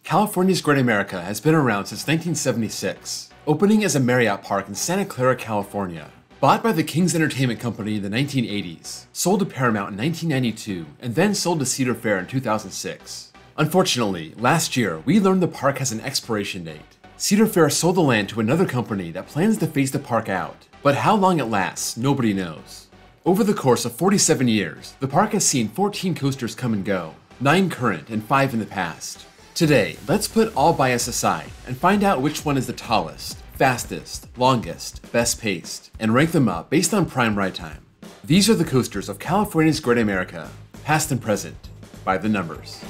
California's Great America has been around since 1976, opening as a Marriott park in Santa Clara, California. Bought by the King's Entertainment Company in the 1980s, sold to Paramount in 1992, and then sold to Cedar Fair in 2006. Unfortunately, last year, we learned the park has an expiration date. Cedar Fair sold the land to another company that plans to phase the park out, but how long it lasts, nobody knows. Over the course of 47 years, the park has seen 14 coasters come and go, 9 current and 5 in the past. Today, let's put all bias aside and find out which one is the tallest, fastest, longest, best paced, and rank them up based on prime ride time. These are the coasters of California's Great America, past and present, by the numbers.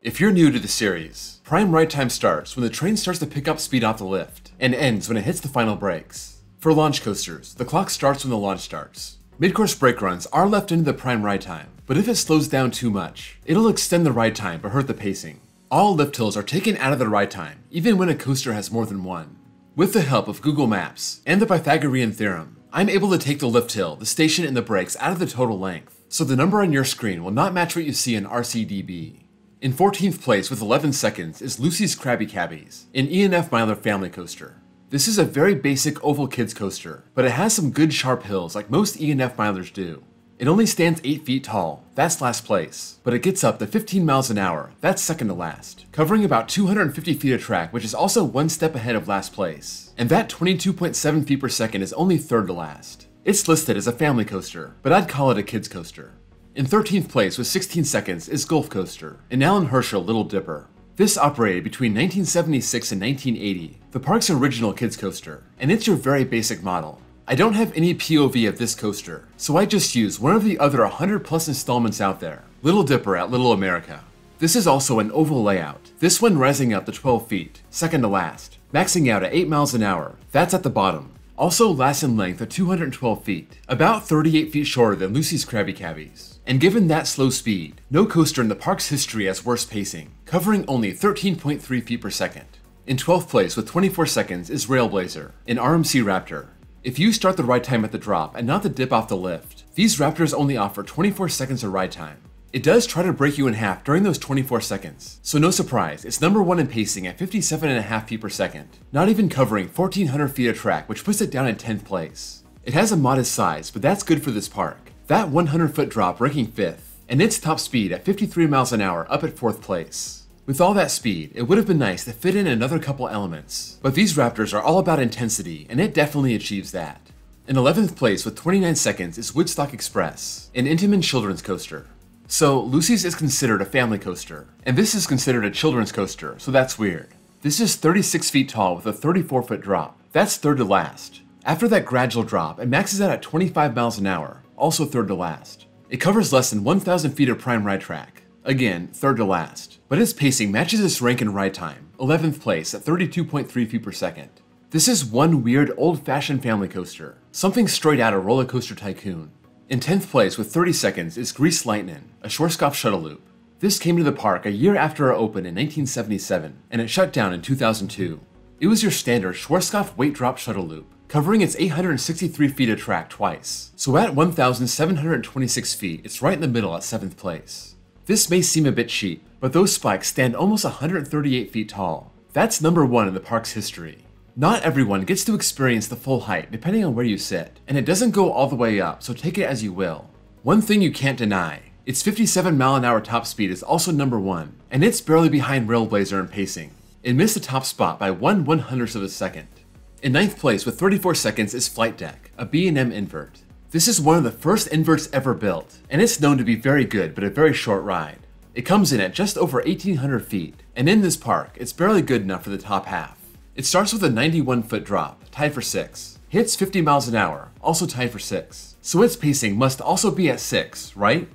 If you're new to the series, prime ride time starts when the train starts to pick up speed off the lift, and ends when it hits the final brakes. For launch coasters, the clock starts when the launch starts. Mid-course brake runs are left into the prime ride time, but if it slows down too much, it'll extend the ride time but hurt the pacing. All lift hills are taken out of the ride time, even when a coaster has more than one. With the help of Google Maps and the Pythagorean theorem, I'm able to take the lift hill, the station, and the brakes out of the total length, so the number on your screen will not match what you see in RCDB. In 14th place with 11 seconds is Lucy's Krabby Cabbies, an E&F Miler family coaster. This is a very basic oval kids coaster, but it has some good sharp hills like most E&F Milers do. It only stands 8 feet tall, that's last place, but it gets up to 15 miles an hour, that's second to last, covering about 250 feet of track, which is also one step ahead of last place. And that 22.7 feet per second is only third to last. It's listed as a family coaster, but I'd call it a kids coaster. In 13th place with 16 seconds is Gulf Coaster, an Alan Herschel Little Dipper. This operated between 1976 and 1980, the park's original kids coaster, and it's your very basic model. I don't have any POV of this coaster, so I just used one of the other 100 plus installments out there, Little Dipper at Little America. This is also an oval layout, this one rising up to 12 feet, second to last, maxing out at 8 miles an hour, that's at the bottom. Also lasts in length of 212 feet, about 38 feet shorter than Lucy's Krabby Cabbies. And given that slow speed, no coaster in the park's history has worse pacing, covering only 13.3 feet per second. In 12th place with 24 seconds is RailBlazer, an RMC Raptor. If you start the ride time at the drop and not the dip off the lift, these Raptors only offer 24 seconds of ride time. It does try to break you in half during those 24 seconds, so no surprise, it's number 1 in pacing at 57.5 feet per second, not even covering 1,400 feet of track, which puts it down in 10th place. It has a modest size, but that's good for this park. That 100-foot drop ranking 5th, and its top speed at 53 miles an hour up at 4th place. With all that speed, it would have been nice to fit in another couple elements, but these Raptors are all about intensity, and it definitely achieves that. In 11th place with 29 seconds is Woodstock Express, an Intamin children's coaster. So Lucy's is considered a family coaster, and this is considered a children's coaster, so that's weird. This is 36 feet tall with a 34-foot drop, that's third to last. After that gradual drop, it maxes out at 25 miles an hour, also third to last. It covers less than 1,000 feet of prime ride track, again, third to last. But its pacing matches its rank in ride time, 11th place at 32.3 feet per second. This is one weird old-fashioned family coaster, something straight out of Roller Coaster Tycoon. In 10th place with 30 seconds is Grease Lightning, a Schwarzkopf shuttle loop. This came to the park a year after it opened in 1977, and it shut down in 2002. It was your standard Schwarzkopf weight drop shuttle loop, covering its 863 feet of track twice, so at 1,726 feet, it's right in the middle at 7th place. This may seem a bit cheap, but those spikes stand almost 138 feet tall. That's number 1 in the park's history. Not everyone gets to experience the full height depending on where you sit, and it doesn't go all the way up, so take it as you will. One thing you can't deny, its 57 mile an hour top speed is also number 1, and it's barely behind RailBlazer in pacing. It missed the top spot by 1/100th of a second. In 9th place with 34 seconds is Flight Deck, a B&M invert. This is one of the first inverts ever built, and it's known to be very good but a very short ride. It comes in at just over 1,800 feet, and in this park, it's barely good enough for the top half. It starts with a 91-foot drop, tied for 6, hits 50 miles an hour, also tied for 6, so its pacing must also be at 6, right?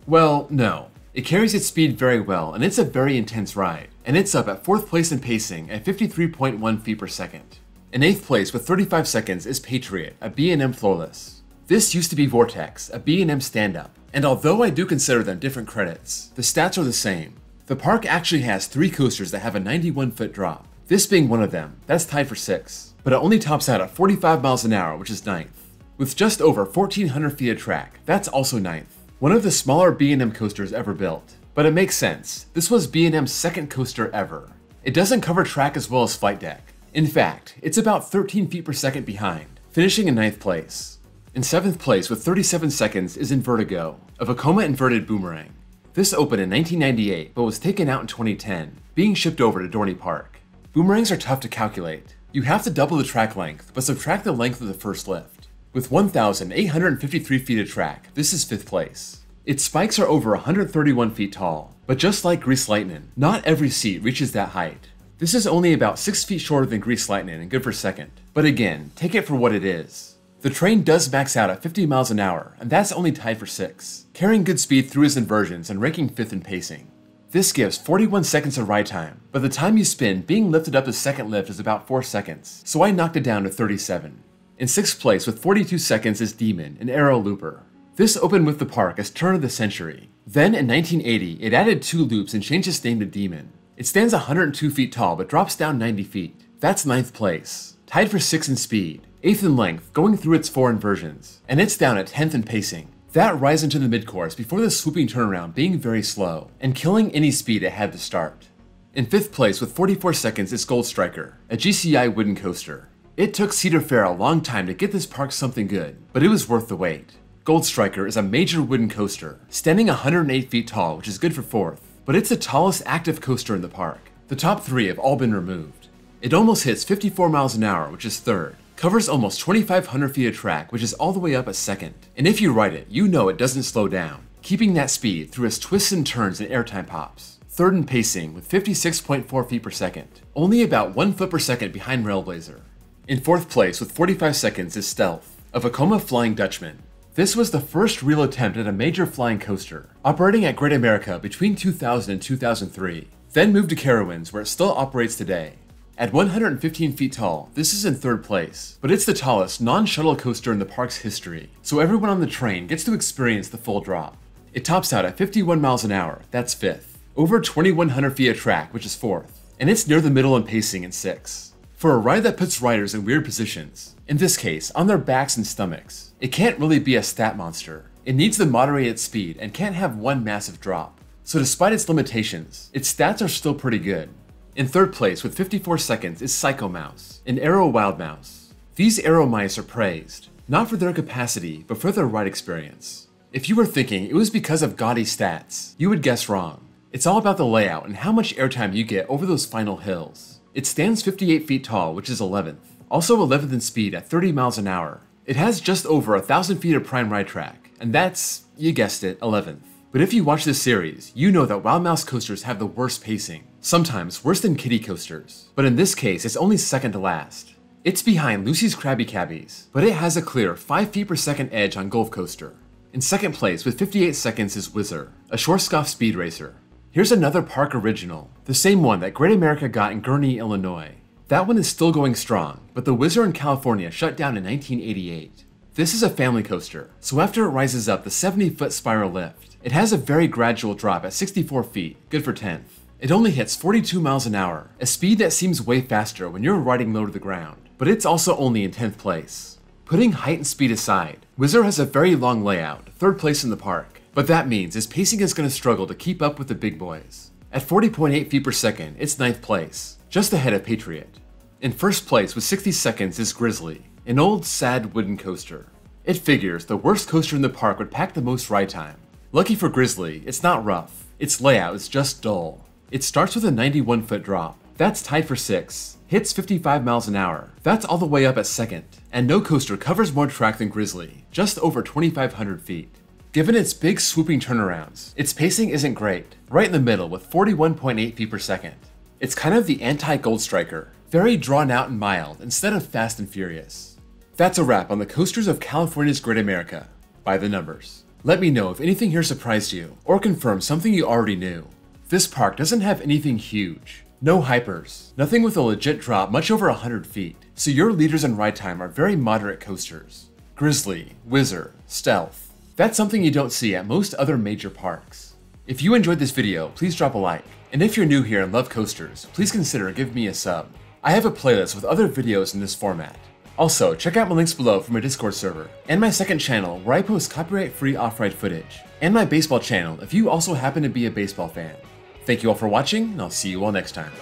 Well, no. It carries its speed very well, and it's a very intense ride, and it's up at 4th place in pacing at 53.1 feet per second. In 8th place with 35 seconds is Patriot, a B&M floorless. This used to be Vortex, a B&M stand-up, and although I do consider them different credits, the stats are the same. The park actually has 3 coasters that have a 91-foot drop, this being one of them. That's tied for 6th, but it only tops out at 45 miles an hour, which is 9th. With just over 1,400 feet of track, that's also 9th. One of the smaller B&M coasters ever built. But it makes sense, this was B&M's second coaster ever. It doesn't cover track as well as Flight Deck. In fact, it's about 13 feet per second behind, finishing in 9th place. In 7th place with 37 seconds is Intego, a Vekoma inverted boomerang. This opened in 1998 but was taken out in 2010, being shipped over to Dorney Park. Boomerangs are tough to calculate. You have to double the track length, but subtract the length of the first lift. With 1,853 feet of track, this is 5th place. Its spikes are over 131 feet tall, but just like Grease Lightning, not every seat reaches that height. This is only about 6 feet shorter than Grease Lightning and good for second, but again, take it for what it is. The train does max out at 50 miles an hour, and that's only tied for 6th, carrying good speed through its inversions and ranking 5th in pacing. This gives 41 seconds of ride time, but the time you spend being lifted up to second lift is about 4 seconds, so I knocked it down to 37. In 6th place with 42 seconds is Demon, an aero looper. This opened with the park as turn of the century. Then in 1980, it added 2 loops and changed its name to Demon. It stands 102 feet tall but drops down 90 feet. That's 9th place. Tied for 6th in speed, 8th in length, going through its 4 inversions. And it's down at 10th in pacing. That rides into the mid-course before the swooping turnaround being very slow, and killing any speed it had to start. In 5th place with 44 seconds is Gold Striker, a GCI wooden coaster. It took Cedar Fair a long time to get this park something good, but it was worth the wait. Gold Striker is a major wooden coaster, standing 108 feet tall, which is good for 4th, but it's the tallest active coaster in the park. The top 3 have all been removed. It almost hits 54 miles an hour, which is 3rd, covers almost 2,500 feet of track, which is all the way up at 2nd, and if you ride it, you know it doesn't slow down, keeping that speed through its twists and turns and airtime pops. 3rd in pacing with 56.4 feet per second, only about 1 foot per second behind RailBlazer. In 4th place with 45 seconds is Stealth, a Vekoma flying Dutchman. This was the first real attempt at a major flying coaster, operating at Great America between 2000 and 2003, then moved to Carowinds where it still operates today. At 115 feet tall, this is in 3rd place, but it's the tallest non-shuttle coaster in the park's history, so everyone on the train gets to experience the full drop. It tops out at 51 miles an hour, that's 5th, over 2,100 feet of track, which is 4th, and it's near the middle in pacing in 6th. For a ride that puts riders in weird positions, in this case on their backs and stomachs, it can't really be a stat monster. It needs to moderate its speed and can't have one massive drop. So despite its limitations, its stats are still pretty good. In 3rd place with 54 seconds is Psycho Mouse, an aero wild mouse. These aero mice are praised, not for their capacity, but for their ride experience. If you were thinking it was because of gaudy stats, you would guess wrong. It's all about the layout and how much airtime you get over those final hills. It stands 58 feet tall, which is 11th, also 11th in speed at 30 miles an hour. It has just over 1,000 feet of prime ride track, and that's, you guessed it, 11th. But if you watch this series, you know that Wild Mouse coasters have the worst pacing, sometimes worse than kiddie coasters, but in this case it's only 2nd to last. It's behind Lucy's Krabby Cabbies, but it has a clear 5 feet per second edge on Gulf Coaster. In 2nd place with 58 seconds is Whizzer, a Schwarzkopf speed racer. Here's another park original, the same one that Great America got in Gurnee, Illinois. That one is still going strong, but the Whizzer in California shut down in 1988. This is a family coaster, so after it rises up the 70-foot spiral lift, it has a very gradual drop at 64 feet, good for 10th. It only hits 42 miles an hour, a speed that seems way faster when you're riding low to the ground, but it's also only in 10th place. Putting height and speed aside, Whizzer has a very long layout, 3rd place in the park, but that means his pacing is going to struggle to keep up with the big boys. At 40.8 feet per second, it's 9th place, just ahead of Patriot. In 1st place with 60 seconds is Grizzly, an old, sad wooden coaster. It figures the worst coaster in the park would pack the most ride time. Lucky for Grizzly, it's not rough. Its layout is just dull. It starts with a 91-foot drop. That's tied for 6th. Hits 55 miles an hour. That's all the way up at 2nd. And no coaster covers more track than Grizzly, just over 2,500 feet. Given its big swooping turnarounds, its pacing isn't great, right in the middle with 41.8 feet per second. It's kind of the anti-Gold Striker, very drawn out and mild instead of fast and furious. That's a wrap on the coasters of California's Great America, by the numbers. Let me know if anything here surprised you, or confirmed something you already knew. This park doesn't have anything huge. No hypers, nothing with a legit drop much over 100 feet, so your leaders in ride time are very moderate coasters. Grizzly, Whizzer, Stealth. That's something you don't see at most other major parks. If you enjoyed this video, please drop a like. And if you're new here and love coasters, please consider giving me a sub. I have a playlist with other videos in this format. Also, check out my links below for my Discord server, and my second channel where I post copyright-free off-ride footage, and my baseball channel if you also happen to be a baseball fan. Thank you all for watching, and I'll see you all next time.